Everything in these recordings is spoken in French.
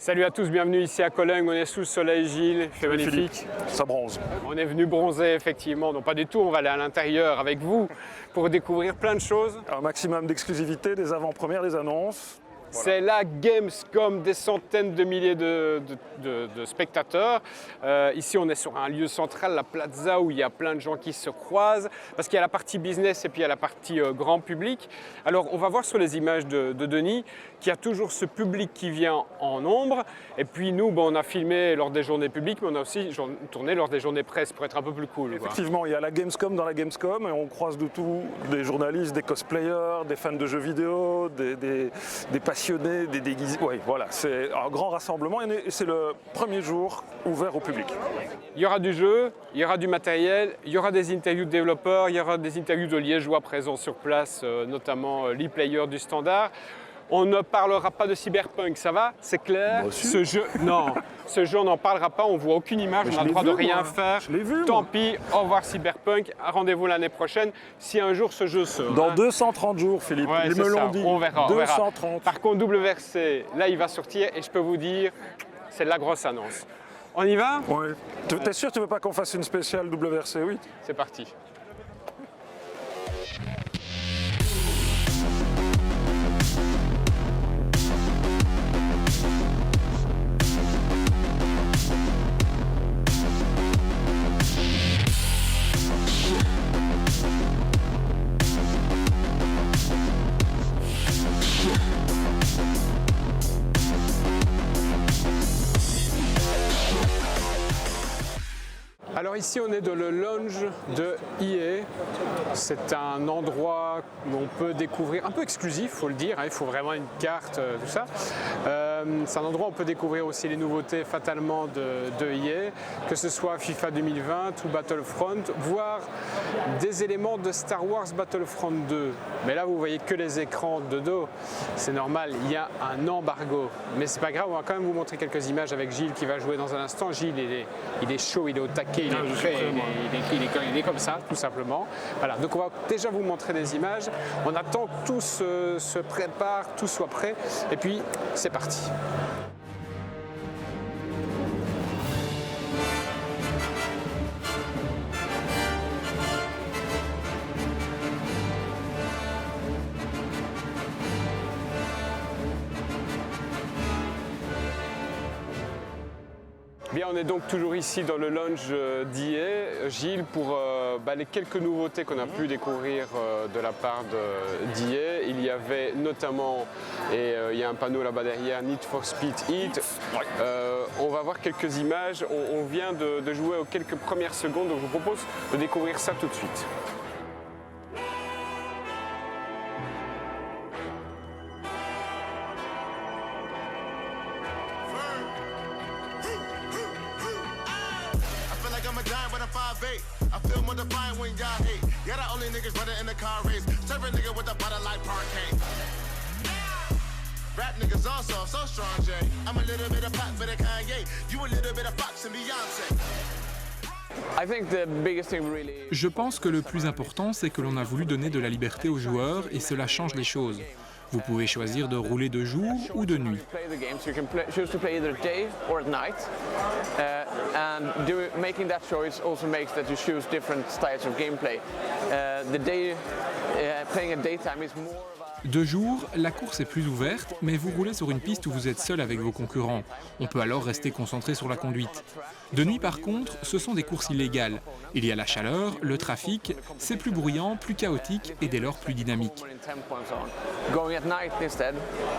Salut à tous, bienvenue ici à Cologne, on est sous le soleil, Gilles, il fait magnifique. Philippe, ça bronze. On est venu bronzer effectivement, non pas du tout, on va aller à l'intérieur avec vous pour découvrir plein de choses. Un maximum d'exclusivité, des avant-premières, des annonces. Voilà. C'est la Gamescom, des centaines de milliers de spectateurs. Ici, on est sur un lieu central, la plaza, où il y a plein de gens qui se croisent, parce qu'il y a la partie business et puis il y a la partie grand public. Alors, on va voir sur les images de Denis qu'il y a toujours ce public qui vient en nombre. Et puis nous, on a filmé lors des journées publiques, mais on a aussi tourné lors des journées presse pour être un peu plus cool. Effectivement, il y a la Gamescom dans la Gamescom et on croise de tout, des journalistes, des cosplayers, des fans de jeux vidéo, des passionnés, des déguisés. Oui, voilà, c'est un grand rassemblement et c'est le premier jour ouvert au public. Il y aura du jeu, il y aura du matériel, il y aura des interviews de développeurs, il y aura des interviews de Liégeois présents sur place, notamment l'e-player du Standard. On ne parlera pas de Cyberpunk, ça va? C'est clair? Ce jeu, non, ce jeu on n'en parlera pas, on ne voit aucune image, on a le droit de rien faire. Je l'ai vu, tant pis, au revoir Cyberpunk, rendez-vous l'année prochaine, si un jour ce jeu sort. Dans 230 jours, Philippe, ouais, ils me l'ont dit. On verra, 230. On verra. Par contre, WRC, là il va sortir et je peux vous dire, c'est de la grosse annonce. On y va? Oui. T'es sûr que tu ne veux pas qu'on fasse une spéciale WRC 8? C'est parti. Alors ici on est dans le lounge de EA, c'est un endroit où on peut découvrir, un peu exclusif il faut le dire, il faut vraiment une carte, tout ça. C'est un endroit où on peut découvrir aussi les nouveautés fatalement de EA, que ce soit FIFA 2020 ou Battlefront, voire des éléments de Star Wars Battlefront 2. Mais là vous voyez que les écrans de dos, c'est normal, il y a un embargo. Mais c'est pas grave, on va quand même vous montrer quelques images avec Gilles qui va jouer dans un instant. Gilles il est chaud, il est au taquet. Il est prêt, il est comme ça, tout simplement. Voilà, donc on va déjà vous montrer des images. On attend que tout se prépare, tout soit prêt. Et puis, c'est parti. Bien, on est donc toujours ici dans le lounge d'EA, Gilles, pour les quelques nouveautés qu'on a pu découvrir de la part d'EA. Il y avait notamment, et il y a un panneau là-bas derrière, Need for Speed Heat. On va voir quelques images, on vient de jouer aux quelques premières secondes, donc je vous propose de découvrir ça tout de suite. I feel more defiant when y'all hate. You're the only niggas running in the car race. Serve a nigga with a butter like parquet. Rap niggas also so strong, Jay. I'm a little bit of pop for the Kanye. You a little bit of Fox and Beyonce. Je pense que le plus important, c'est que l'on a voulu donner de la liberté aux joueurs et cela change les choses. Vous pouvez choisir de rouler de jour ou de nuit. Making that choice also makes that you choose different styles of gameplay. Playing at daytime is more. De jour, la course est plus ouverte, mais vous roulez sur une piste où vous êtes seul avec vos concurrents. On peut alors rester concentré sur la conduite. De nuit par contre, ce sont des courses illégales. Il y a la chaleur, le trafic, c'est plus bruyant, plus chaotique et dès lors plus dynamique. Going at night instead,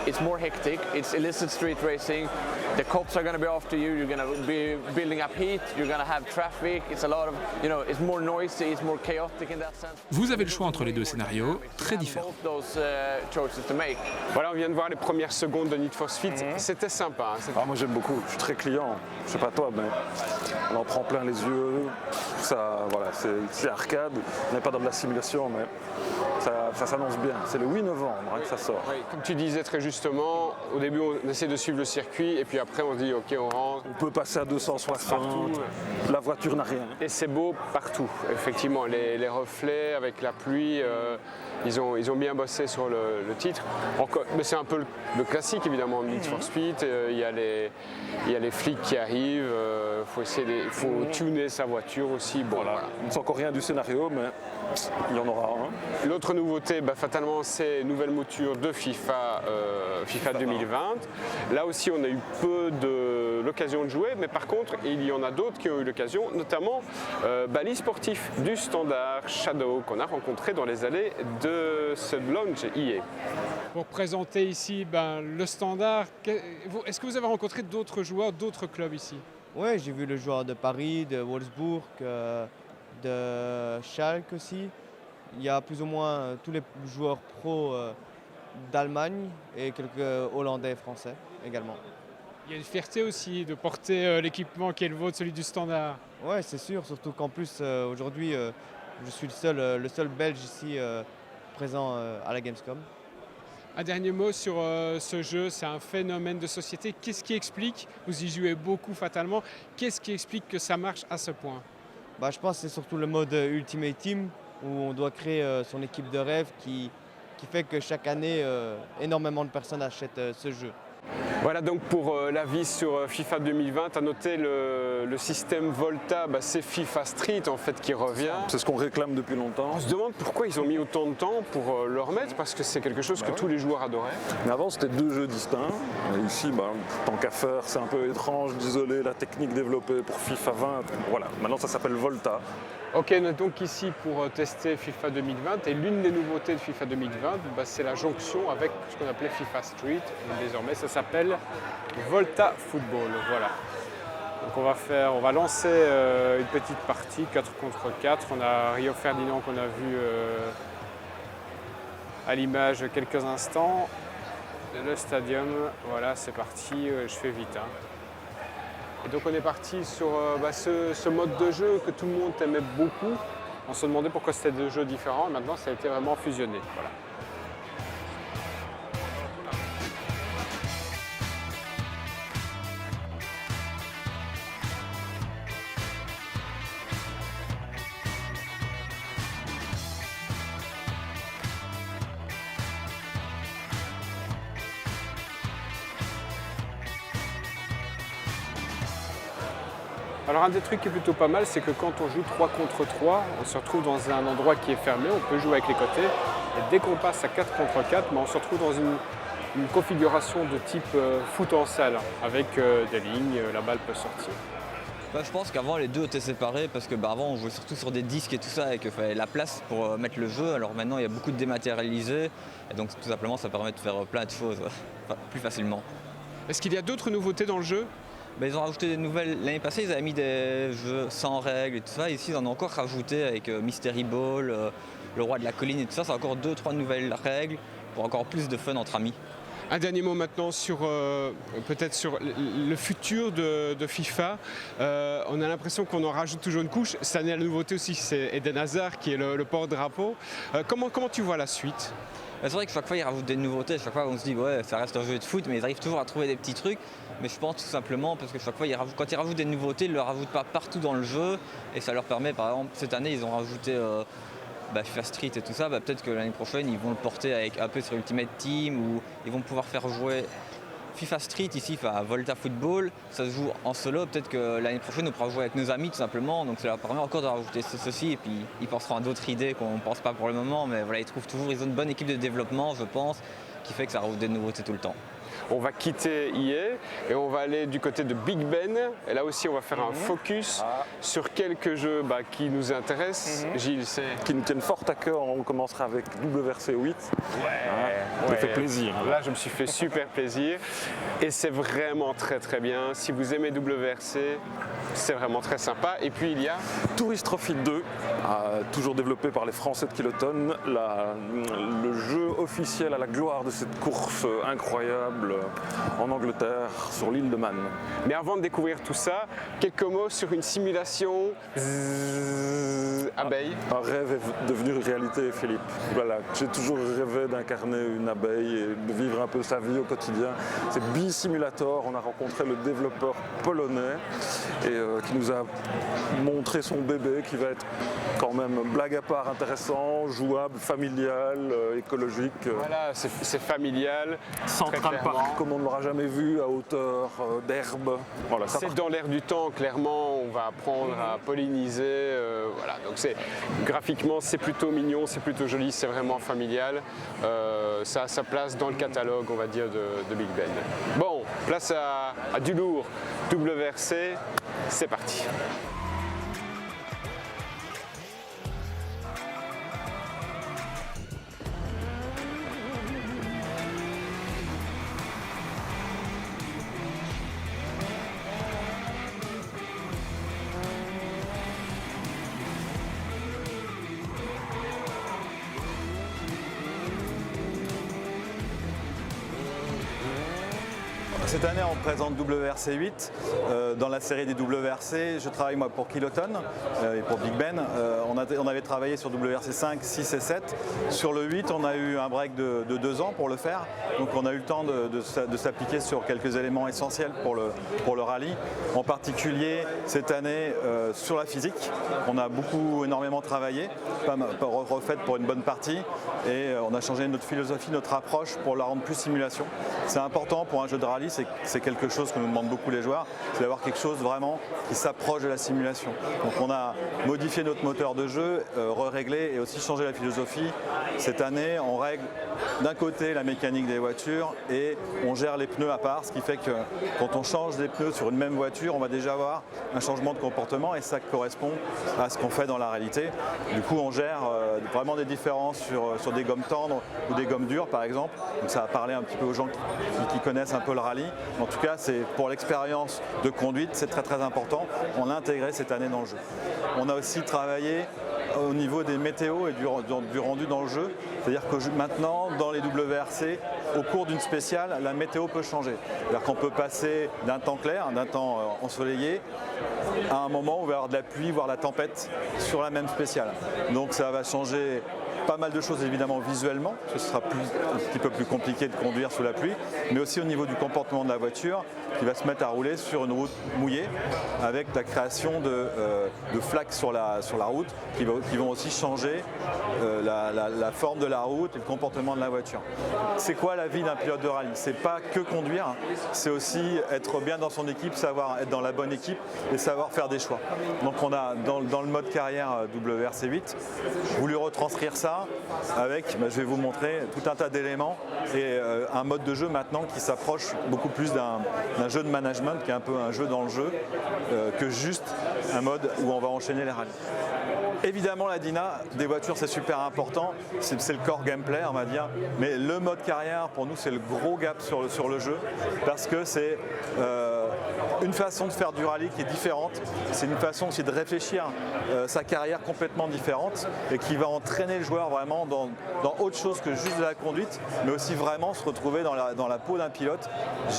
it's more hectic, it's illicit street racing, the cops are going to be after you, you're going to be building up heat, you're going to have traffic, it's a lot of, it's more noisy, it's more chaotic in that sense. Vous avez le choix entre les deux scénarios, très différents. Voilà, on vient de voir les premières secondes de Need for Speed, c'était sympa. Moi j'aime beaucoup, je suis très client, je sais pas toi, mais on en prend plein les yeux, ça, voilà, c'est arcade, on n'est pas dans de la simulation, mais ça s'annonce bien. C'est le 8 novembre que ça sort. Oui, comme tu disais très justement, au début on essaie de suivre le circuit et puis après on se dit ok on rentre. On peut passer à 260 partout, la voiture n'a rien. Et c'est beau partout, effectivement, les reflets avec la pluie. Ils ont bien bossé sur le titre. Mais c'est un peu le classique évidemment, Need for Speed. Il y a les flics qui arrivent. Faut tuner sa voiture aussi. Bon, voilà. On ne sait encore rien du scénario, mais il y en aura un. L'autre nouveauté, fatalement, c'est une nouvelle mouture de FIFA 2020. Là aussi, on a eu peu de l'occasion de jouer, mais par contre, il y en a d'autres qui ont eu l'occasion, notamment l'e-sportif du Standard Shadow qu'on a rencontré dans les allées de ce lounge EA. Pour présenter ici le Standard, est-ce que vous avez rencontré d'autres joueurs, d'autres clubs ici? Oui, j'ai vu le joueur de Paris, de Wolfsburg, de Schalke aussi. Il y a plus ou moins tous les joueurs pro d'Allemagne et quelques Hollandais et Français également. Il y a une fierté aussi de porter l'équipement qui est le vôtre, celui du Standard. Oui, c'est sûr, surtout qu'en plus aujourd'hui je suis le seul Belge ici présent à la Gamescom. Un dernier mot sur ce jeu, c'est un phénomène de société. Qu'est-ce qui explique, vous y jouez beaucoup fatalement, qu'est-ce qui explique que ça marche à ce point? Je pense que c'est surtout le mode Ultimate Team où on doit créer son équipe de rêve qui fait que chaque année, énormément de personnes achètent ce jeu. Voilà donc pour l'avis sur FIFA 2020, à noter le système Volta, c'est FIFA Street en fait qui revient. C'est ce qu'on réclame depuis longtemps. On se demande pourquoi ils ont mis autant de temps pour le remettre, parce que c'est quelque chose que tous les joueurs adoraient. Mais avant c'était deux jeux distincts. Et ici, tant qu'à faire, c'est un peu étrange d'isoler la technique développée pour FIFA 20. Voilà, maintenant ça s'appelle Volta. Ok, on est donc ici pour tester FIFA 2020 et l'une des nouveautés de FIFA 2020, c'est la jonction avec ce qu'on appelait FIFA Street. Et désormais, ça s'appelle Volta Football. Voilà. Donc on va lancer une petite partie 4 contre 4. On a Rio Ferdinand qu'on a vu à l'image quelques instants. Le stadium, voilà, c'est parti. Je fais vite. Et donc on est parti sur ce mode de jeu que tout le monde aimait beaucoup. On se demandait pourquoi c'était deux jeux différents. Maintenant, ça a été vraiment fusionné. Voilà. Alors un des trucs qui est plutôt pas mal, c'est que quand on joue 3 contre 3, on se retrouve dans un endroit qui est fermé, on peut jouer avec les côtés. Et dès qu'on passe à 4 contre 4, on se retrouve dans une configuration de type foot en salle, avec des lignes, la balle peut sortir. Je pense qu'avant les deux étaient séparés parce que avant on jouait surtout sur des disques et tout ça et qu'il fallait la place pour mettre le jeu. Alors maintenant il y a beaucoup de dématérialisé et donc tout simplement ça permet de faire plein de choses plus facilement. Est-ce qu'il y a d'autres nouveautés dans le jeu? Ils ont rajouté des nouvelles. L'année passée, ils avaient mis des jeux sans règles et tout ça. Ici, ils en ont encore rajouté avec Mystery Ball, le roi de la colline et tout ça. C'est encore 2-3 nouvelles règles pour encore plus de fun entre amis. Un dernier mot maintenant sur peut-être sur le futur de FIFA. On a l'impression qu'on en rajoute toujours une couche. Cette année, la nouveauté aussi, c'est Eden Hazard qui est le porte-drapeau. Comment tu vois la suite? C'est vrai que chaque fois ils rajoutent des nouveautés, chaque fois on se dit ouais ça reste un jeu de foot mais ils arrivent toujours à trouver des petits trucs. Mais je pense tout simplement parce que chaque fois quand ils rajoutent des nouveautés, ils ne le rajoutent pas partout dans le jeu et ça leur permet, par exemple cette année ils ont rajouté FIFA Street et tout ça, peut-être que l'année prochaine ils vont le porter avec un peu sur Ultimate Team ou ils vont pouvoir faire jouer FIFA Street ici, Volta Football, ça se joue en solo, peut-être que l'année prochaine on pourra jouer avec nos amis tout simplement, donc ça leur permet encore de rajouter ceci et puis ils penseront à d'autres idées qu'on ne pense pas pour le moment, mais voilà, ils ont une bonne équipe de développement je pense, qui fait que ça rajoute des nouveautés tout le temps. On va quitter EA et on va aller du côté de Big Ben. Et là aussi, on va faire un focus sur quelques jeux qui nous intéressent. Gilles, c'est... Qui nous tiennent fort à cœur. On commencera avec WRC 8. Ça fait plaisir. Là, je me suis fait super plaisir. Et c'est vraiment très très bien. Si vous aimez WRC, c'est vraiment très sympa. Et puis, il y a... Tourist Trophy 2, toujours développé par les Français de Kiloton. Le jeu officiel à la gloire de cette course incroyable. en Angleterre, sur l'île de Man. Mais avant de découvrir tout ça, quelques mots sur une simulation abeille. Un rêve est devenu réalité, Philippe. Voilà, j'ai toujours rêvé d'incarner une abeille et de vivre un peu sa vie au quotidien. C'est Bee Simulator, on a rencontré le développeur polonais et qui nous a montré son bébé qui va être quand même, blague à part, intéressant, jouable, familial, écologique. Voilà, c'est familial. Central Park, comme on ne l'aura jamais vu, à hauteur d'herbe. Voilà, c'est dans l'air du temps, clairement, on va apprendre à polliniser. Voilà. Donc graphiquement, c'est plutôt mignon, c'est plutôt joli, c'est vraiment familial. Ça a sa place dans le catalogue, on va dire, de Big Ben. Bon, place à du lourd. WRC, c'est parti. Cette année, on présente WRC 8. Dans la série des WRC, je travaille moi pour Kiloton et pour Big Ben. On avait travaillé sur WRC 5, 6 et 7. Sur le 8, on a eu un break de 2 ans pour le faire. Donc on a eu le temps de s'appliquer sur quelques éléments essentiels pour le rallye. En particulier, cette année, sur la physique. On a énormément travaillé, pas refaite pour une bonne partie. Et on a changé notre philosophie, notre approche pour la rendre plus simulation. C'est important pour un jeu de rallye, c'est quelque chose que nous demandent beaucoup les joueurs, c'est d'avoir quelque chose vraiment qui s'approche de la simulation. Donc on a modifié notre moteur de jeu, réglé et aussi changé la philosophie. Cette année, on règle d'un côté la mécanique des voitures et on gère les pneus à part, ce qui fait que quand on change des pneus sur une même voiture, on va déjà avoir un changement de comportement et ça correspond à ce qu'on fait dans la réalité. Du coup, on gère vraiment des différences sur des gommes tendres ou des gommes dures, par exemple. Donc ça va parler un petit peu aux gens qui connaissent un peu le rallye. En tout cas, c'est pour l'expérience de conduite, c'est très très important. On l'a intégré cette année dans le jeu. On a aussi travaillé au niveau des météos et du rendu dans le jeu. C'est-à-dire que maintenant, dans les WRC, au cours d'une spéciale, la météo peut changer. C'est-à-dire qu'on peut passer d'un temps clair, d'un temps ensoleillé, à un moment où il va y avoir de la pluie, voire la tempête sur la même spéciale. Donc ça va changer pas mal de choses évidemment visuellement, parce que ce sera un petit peu plus compliqué de conduire sous la pluie, mais aussi au niveau du comportement de la voiture qui va se mettre à rouler sur une route mouillée avec la création de flaques sur la route qui vont aussi changer la forme de la route et le comportement de la voiture. C'est quoi la vie d'un pilote de rallye? C'est pas que conduire, c'est aussi être bien dans son équipe, savoir être dans la bonne équipe et savoir faire des choix. Donc on a dans le mode carrière WRC 8 voulu retranscrire ça avec, je vais vous montrer tout un tas d'éléments et un mode de jeu maintenant qui s'approche beaucoup plus d'un jeu de management, qui est un peu un jeu dans le jeu, que juste un mode où on va enchaîner les rallyes. Évidemment, la dyna des voitures, c'est super important, c'est le core gameplay, on va dire, mais le mode carrière, pour nous, c'est le gros gap sur le jeu, parce que c'est une façon de faire du rallye qui est différente, c'est une façon aussi de réfléchir sa carrière complètement différente et qui va entraîner le joueur vraiment dans autre chose que juste de la conduite, mais aussi vraiment se retrouver dans la peau d'un pilote,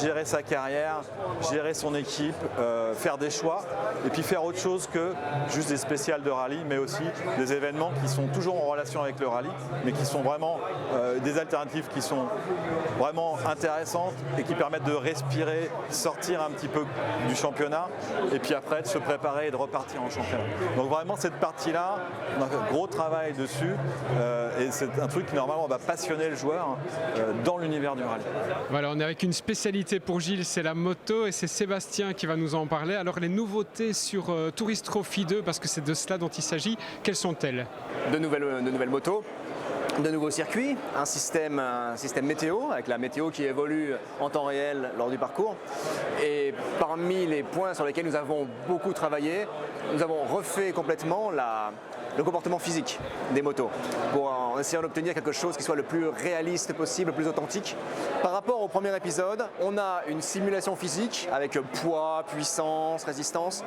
gérer sa carrière, gérer son équipe, faire des choix, et puis faire autre chose que juste des spéciales de rallye, mais aussi des événements qui sont toujours en relation avec le rallye, mais qui sont vraiment des alternatives qui sont vraiment intéressantes et qui permettent de respirer, sortir un petit peu du championnat, et puis après de se préparer et de repartir en championnat. Donc vraiment cette partie-là, on a fait un gros travail dessus, et c'est un truc qui normalement va passionner le joueur dans l'univers du rallye. Voilà, on est avec une spécialité pour Gilles, c'est la moto, et c'est Sébastien qui va nous en parler. Alors les nouveautés sur Tourist Trophy 2, parce que c'est de cela dont il s'agit, quelles sont-elles? De nouvelles motos, de nouveaux circuits, un système météo, avec la météo qui évolue en temps réel lors du parcours. Et parmi les points sur lesquels nous avons beaucoup travaillé, nous avons refait complètement le comportement physique des motos, en essayant d'obtenir quelque chose qui soit le plus réaliste possible, le plus authentique. Par rapport au premier épisode, on a une simulation physique avec poids, puissance, résistance.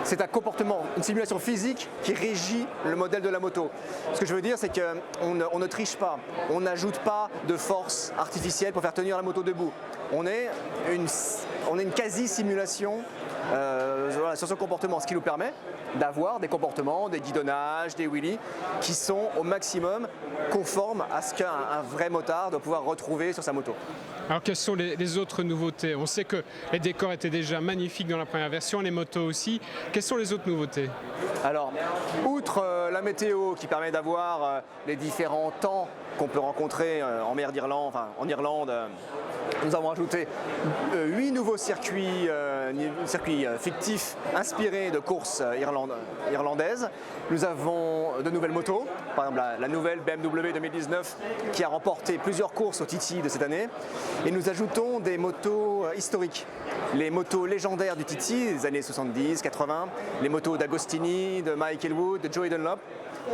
C'est un comportement, une simulation physique qui régit le modèle de la moto. Ce que je veux dire, c'est qu'on ne triche pas, on n'ajoute pas de force artificielle pour faire tenir la moto debout. On est une quasi-simulation sur ce comportement, ce qui nous permet d'avoir des comportements, des guidonnages, des wheelies qui sont au maximum conformes à ce qu'un vrai motard doit pouvoir retrouver sur sa moto. Alors quelles sont les autres nouveautés? On sait que les décors étaient déjà magnifiques dans la première version, les motos aussi. Quelles sont les autres nouveautés? Alors, outre la météo qui permet d'avoir les différents temps qu'on peut rencontrer en mer d'Irlande, en Irlande, nous avons ajouté 8 nouveaux circuits fictifs inspirés de courses irlandaises. Nous avons de nouvelles motos, par exemple la nouvelle BMW 2019 qui a remporté plusieurs courses au TT de cette année. Et nous ajoutons des motos historiques, les motos légendaires du TT des années 70, 80, les motos d'Agostini, de Mike Elwood, de Joey Dunlop.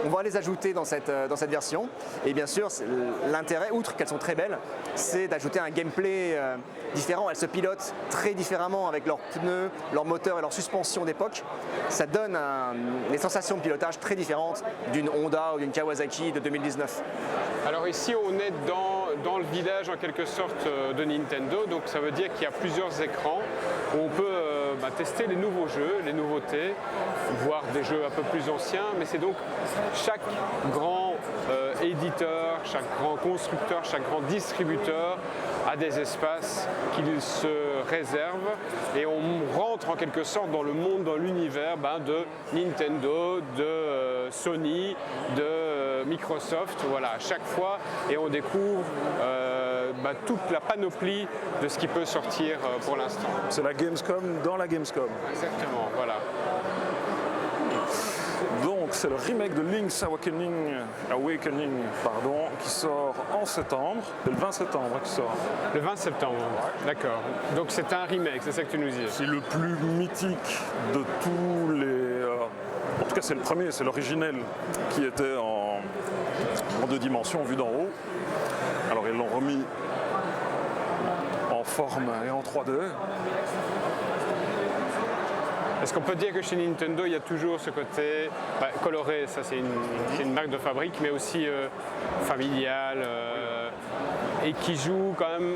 On va les ajouter dans cette version. Et bien sûr, l'intérêt, outre qu'elles sont très belles, c'est d'ajouter un gameplay différent. Elles se pilotent très différemment avec leurs pneus, leurs moteurs et leur suspension d'époque. Ça donne des sensations de pilotage très différentes d'une Honda ou d'une Kawasaki de 2019. Alors ici, on est dans le village en quelque sorte de Nintendo, donc ça veut dire qu'il y a plusieurs écrans où on peut tester les nouveaux jeux, les nouveautés, voir des jeux un peu plus anciens, mais c'est donc chaque grand éditeur, chaque grand constructeur, chaque grand distributeur a des espaces qu'il se réserve et on rentre en quelque sorte dans le monde, dans l'univers de Nintendo, de Sony, de Microsoft, voilà, à chaque fois, et on découvre toute la panoplie de ce qui peut sortir pour l'instant. C'est la Gamescom dans la Gamescom. Exactement, voilà. Donc c'est le remake de Link's Awakening qui sort en septembre. C'est le 20 septembre qui sort. Le 20 septembre, d'accord. Donc c'est un remake, c'est ça que tu nous dis. C'est le plus mythique de tous les... en tout cas c'est le premier, c'est l'originel qui était en 2 dimensions vu d'en haut. Alors ils l'ont remis en forme et en 3D. Est-ce qu'on peut dire que chez Nintendo, il y a toujours ce côté coloré, ça c'est une marque de fabrique, mais aussi familial, et qui joue quand même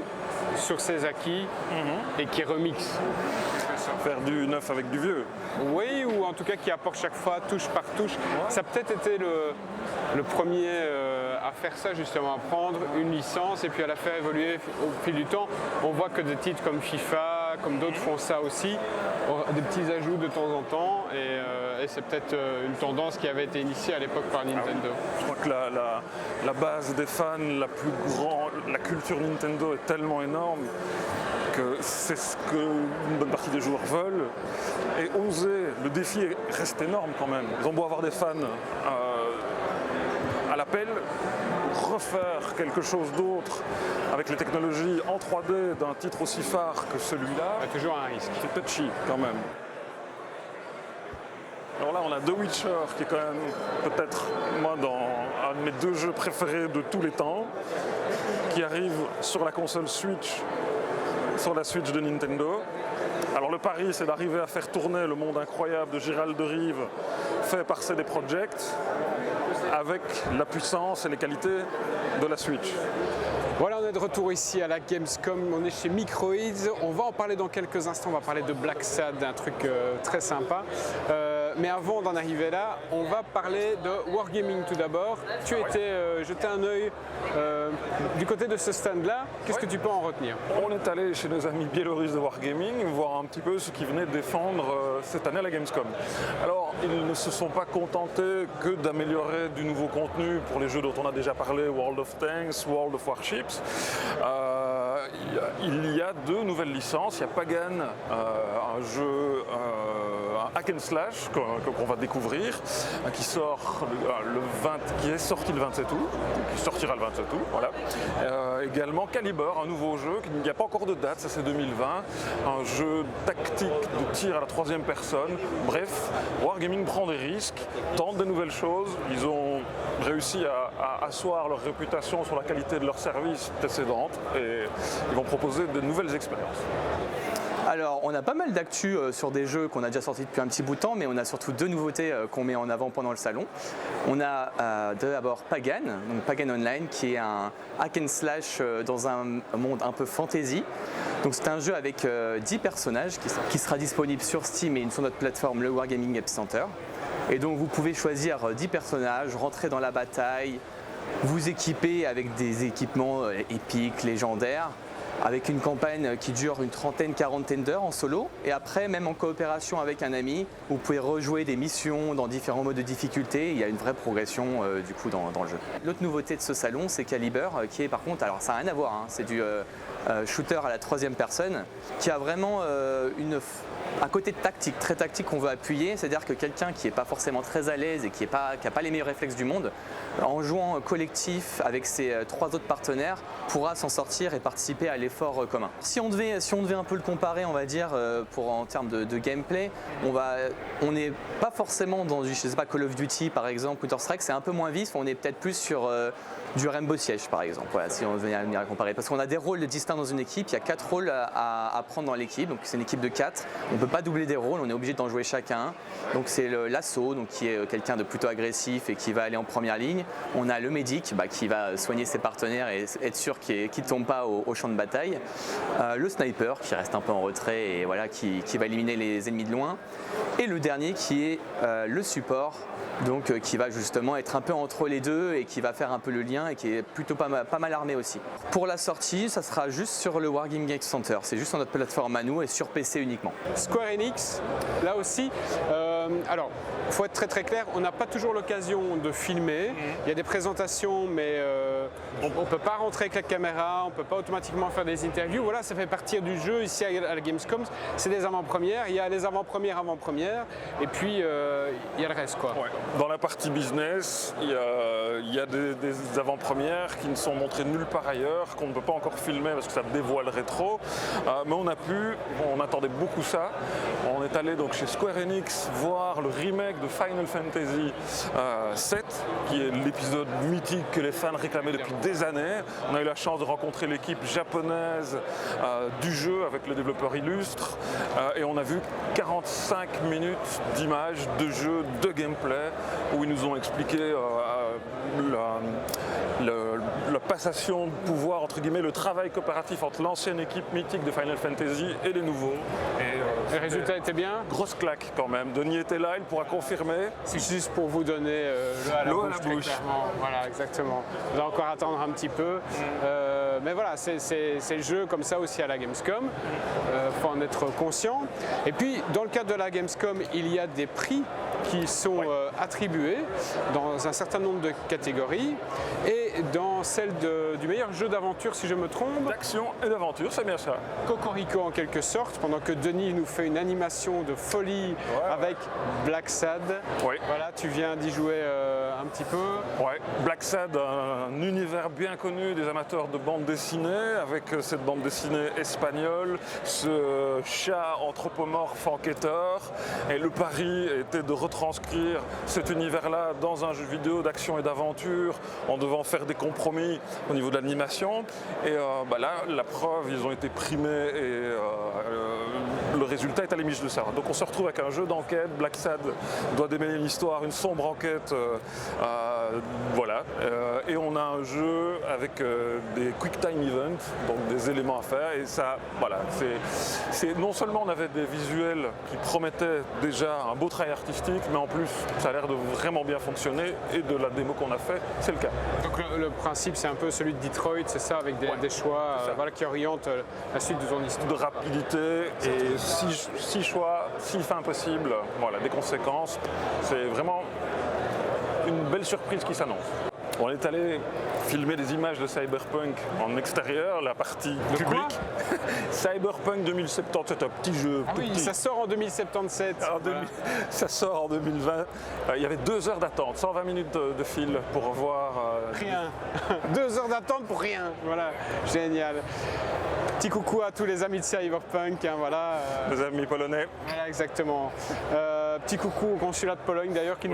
sur ses acquis et qui remixe. Faire du neuf avec du vieux. Oui, ou en tout cas qui apporte chaque fois touche par touche. Ça a peut-être été le premier à faire ça justement, à prendre une licence et puis à la faire évoluer au fil du temps. On voit que des titres comme FIFA, comme d'autres font ça aussi, des petits ajouts de temps en temps et c'est peut-être une tendance qui avait été initiée à l'époque par Nintendo. Je crois que la base des fans, la culture Nintendo est tellement énorme que c'est ce qu'une bonne partie des joueurs veulent. Et oser, le défi reste énorme quand même. Ils ont beau avoir des fans à l'appel, refaire quelque chose d'autre avec les technologies en 3D d'un titre aussi phare que celui-là, il y a toujours un risque. C'est touchy quand même. Alors là, on a The Witcher qui est quand même peut-être, moi, dans un de mes 2 jeux préférés de tous les temps, qui arrive sur la console Switch, sur la Switch de Nintendo. Alors le pari, c'est d'arriver à faire tourner le monde incroyable de Gérald de Rive, fait par CD Projekt, avec la puissance et les qualités de la Switch. Voilà, on est de retour ici à la Gamescom, on est chez Microids, on va en parler dans quelques instants, on va parler de Black Sad, un truc très sympa. Mais avant d'en arriver là, on va parler de Wargaming tout d'abord. Tu étais jeté un œil du côté de ce stand-là, qu'est-ce que tu peux en retenir? On est allé chez nos amis biélorusses de Wargaming voir un petit peu ce qu'ils venaient défendre cette année à la Gamescom. Alors, ils ne se sont pas contentés que d'améliorer du nouveau contenu pour les jeux dont on a déjà parlé, World of Tanks, World of Warships. Il y a 2 nouvelles licences. Il y a Pagan, un jeu un hack and slash que qu'on va découvrir, qui est sorti le 27 août, qui sortira le 27 août. Voilà. Également Caliber, un nouveau jeu, il n'y a pas encore de date, ça c'est 2020, un jeu tactique de tir à la 3e personne. Bref, Wargaming prend des risques, tente de nouvelles choses. Ils ont réussi à asseoir leur réputation sur la qualité de leurs services précédentes et ils vont proposer de nouvelles expériences. Alors, on a pas mal d'actu sur des jeux qu'on a déjà sortis depuis un petit bout de temps, mais on a surtout 2 nouveautés qu'on met en avant pendant le salon. On a d'abord Pagan, donc Pagan Online, qui est un hack and slash dans un monde un peu fantasy. Donc c'est un jeu avec 10 personnages qui sera disponible sur Steam et sur notre plateforme, le Wargaming Epicenter. Et donc vous pouvez choisir 10 personnages, rentrer dans la bataille, vous équiper avec des équipements épiques, légendaires, avec une campagne qui dure une trentaine, quarantaine d'heures en solo. Et après, même en coopération avec un ami, vous pouvez rejouer des missions dans différents modes de difficulté. Il y a une vraie progression du coup dans le jeu. L'autre nouveauté de ce salon, c'est Caliber, qui est par contre, alors ça n'a rien à voir, hein, c'est du shooter à la 3e personne, qui a vraiment un côté tactique, très tactique qu'on veut appuyer, c'est-à-dire que quelqu'un qui n'est pas forcément très à l'aise et qui n'a pas les meilleurs réflexes du monde, en jouant collectif avec ses 3 autres partenaires, pourra s'en sortir et participer à l'effort commun. Si on devait un peu le comparer, on va dire, en termes de gameplay, on n'est pas forcément dans je sais pas, Call of Duty par exemple, Counter-Strike, c'est un peu moins vif, on est peut-être plus sur du Rainbow Siege par exemple, voilà, si on venait à comparer. Parce qu'on a des rôles distincts dans une équipe, il y a 4 rôles à prendre dans l'équipe, donc c'est une équipe de 4, on ne peut pas doubler des rôles, on est obligé d'en jouer chacun. Donc c'est l'assaut, donc qui est quelqu'un de plutôt agressif et qui va aller en première ligne. On a le médic qui va soigner ses partenaires et être sûr qu'il ne tombe pas au champ de bataille. Le sniper qui reste un peu en retrait et voilà, qui va éliminer les ennemis de loin. Et le dernier qui est le support, donc qui va justement être un peu entre les deux et qui va faire un peu le lien et qui est plutôt pas mal armé aussi. Pour la sortie, ça sera juste sur le Wargaming Epicenter, c'est juste sur notre plateforme à nous et sur PC uniquement. Square Enix, là aussi, alors il faut être très très clair, on n'a pas toujours l'occasion de filmer, il y a des présentations mais on ne peut pas rentrer avec la caméra, on ne peut pas automatiquement faire des interviews, voilà, ça fait partie du jeu ici à la Gamescom, c'est des avant-premières, il y a les avant-premières et puis il y a le reste quoi. Ouais. Dans la partie business, il y a des avant-premières qui ne sont montrées nulle part ailleurs, qu'on ne peut pas encore filmer parce que ça dévoilerait trop, mais on attendait beaucoup ça. On est allé donc chez Square Enix voir le remake de Final Fantasy VII, qui est l'épisode mythique que les fans réclamaient depuis des années. On a eu la chance de rencontrer l'équipe japonaise du jeu avec le développeur illustre et on a vu 45 minutes d'images, de jeu, de gameplay où ils nous ont expliqué la passation de pouvoir, entre guillemets, le travail coopératif entre l'ancienne équipe mythique de Final Fantasy et les nouveaux. Le résultat était bien. Grosse claque quand même. Denis était là, il pourra confirmer. C'est juste pour vous donner l'eau à la bouche. Voilà, exactement. On va encore attendre un petit peu. Mais voilà, c'est le jeu comme ça aussi à la Gamescom. Faut en être conscient. Et puis, dans le cadre de la Gamescom, il y a des prix qui sont attribués dans un certain nombre de catégories et dans celle du meilleur jeu d'aventure, si je me trompe. D'action et d'aventure, c'est bien ça. Cocorico en quelque sorte, pendant que Denis nous fait une animation de folie avec Black Sad. Oui. Voilà, tu viens d'y jouer un petit peu. Ouais, Black Sad, un univers bien connu des amateurs de bande dessinée, avec cette bande dessinée espagnole, ce chat anthropomorphe enquêteur. Et le pari était de retranscrire cet univers-là dans un jeu vidéo d'action et d'aventure, en devant faire des compromis au niveau de l'animation. Et là, la preuve, ils ont été primés et le résultat est à l'image de ça. Donc on se retrouve avec un jeu d'enquête. Black Sad doit démêler l'histoire, une sombre enquête. Voilà. Et on a un jeu avec des quick time events, donc des éléments à faire. Et ça, voilà, non seulement on avait des visuels qui promettaient déjà un beau travail artistique, mais en plus ça a l'air de vraiment bien fonctionner. Et de la démo qu'on a fait, c'est le cas. Donc le principe, c'est un peu celui de Detroit, c'est ça, avec des choix qui orientent la suite de ton histoire. De rapidité et 6 choix, 6 fins possibles, voilà, des conséquences. C'est vraiment une belle surprise qui s'annonce. On est allé filmer des images de Cyberpunk en extérieur, la partie publique. Cyberpunk 2077, c'est un petit jeu. Ah oui, petit. ça sort en 2077. Voilà. Ça sort en 2020. Il y avait 2 heures d'attente, 120 minutes de fil pour voir... Rien. 2 heures d'attente pour rien. Voilà, génial. Petit coucou à tous les amis de Cyberpunk, hein, voilà. Les amis polonais. Voilà, exactement. Petit coucou au consulat de Pologne d'ailleurs qui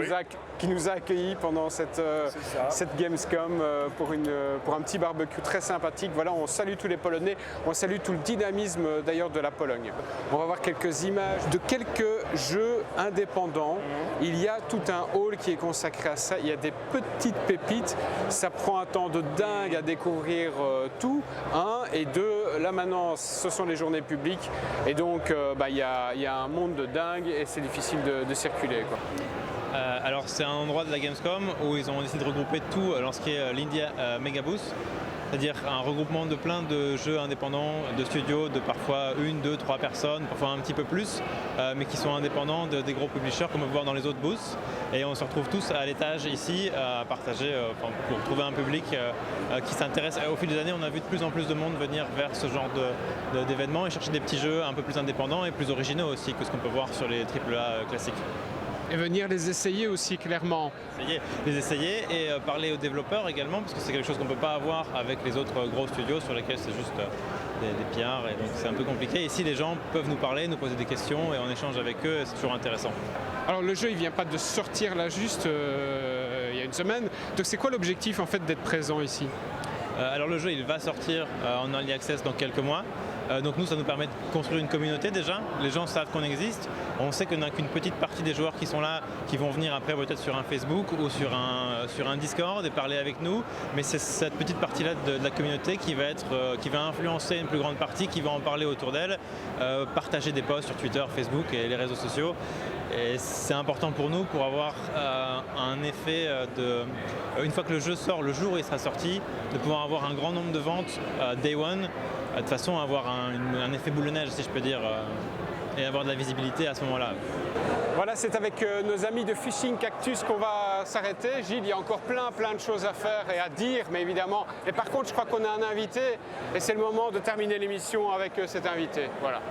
nous a accueillis pendant cette Gamescom pour un petit barbecue très sympathique. Voilà, on salue tous les Polonais, on salue tout le dynamisme d'ailleurs de la Pologne. On va voir quelques images de quelques jeux indépendants. Il y a tout un hall qui est consacré à ça. Il y a des petites pépites. Ça prend un temps de dingue à découvrir tout. Et 2, là maintenant, ce sont les journées publiques. Et donc, il y a un monde de dingue et c'est difficile de circuler, quoi. Alors c'est un endroit de la Gamescom où ils ont décidé de regrouper tout dans ce qui est l'India Mega Booth, c'est-à-dire un regroupement de plein de jeux indépendants, de studios de parfois 1, 2, 3 personnes, parfois un petit peu plus, mais qui sont indépendants des gros publishers comme on peut voir dans les autres booths. Et on se retrouve tous à l'étage ici à partager pour trouver un public qui s'intéresse. Au fil des années, on a vu de plus en plus de monde venir vers ce genre d'événements et chercher des petits jeux un peu plus indépendants et plus originaux aussi que ce qu'on peut voir sur les AAA classiques. Et venir les essayer aussi, clairement. Les essayer et parler aux développeurs également, parce que c'est quelque chose qu'on ne peut pas avoir avec les autres gros studios sur lesquels c'est juste des pillards, et donc c'est un peu compliqué. Ici, les gens peuvent nous parler, nous poser des questions, et on échange avec eux, et c'est toujours intéressant. Alors le jeu, il ne vient pas de sortir là juste il y a une semaine. Donc c'est quoi l'objectif en fait d'être présent ici? Alors le jeu, il va sortir en Early Access dans quelques mois. Donc nous, ça nous permet de construire une communauté déjà. Les gens savent qu'on existe. On sait qu'on n'a qu'une petite partie des joueurs qui sont là, qui vont venir après peut-être sur un Facebook ou sur un Discord et parler avec nous. Mais c'est cette petite partie-là de la communauté qui va influencer une plus grande partie, qui va en parler autour d'elle, partager des posts sur Twitter, Facebook et les réseaux sociaux. Et c'est important pour nous pour avoir un effet une fois que le jeu sort, le jour où il sera sorti, de pouvoir avoir un grand nombre de ventes day one, de façon à avoir un effet boule de neige, si je peux dire, et avoir de la visibilité à ce moment-là. Voilà, c'est avec nos amis de Fishing Cactus qu'on va s'arrêter. Gilles, il y a encore plein de choses à faire et à dire, mais évidemment. Et par contre, je crois qu'on a un invité et c'est le moment de terminer l'émission avec cet invité. Voilà.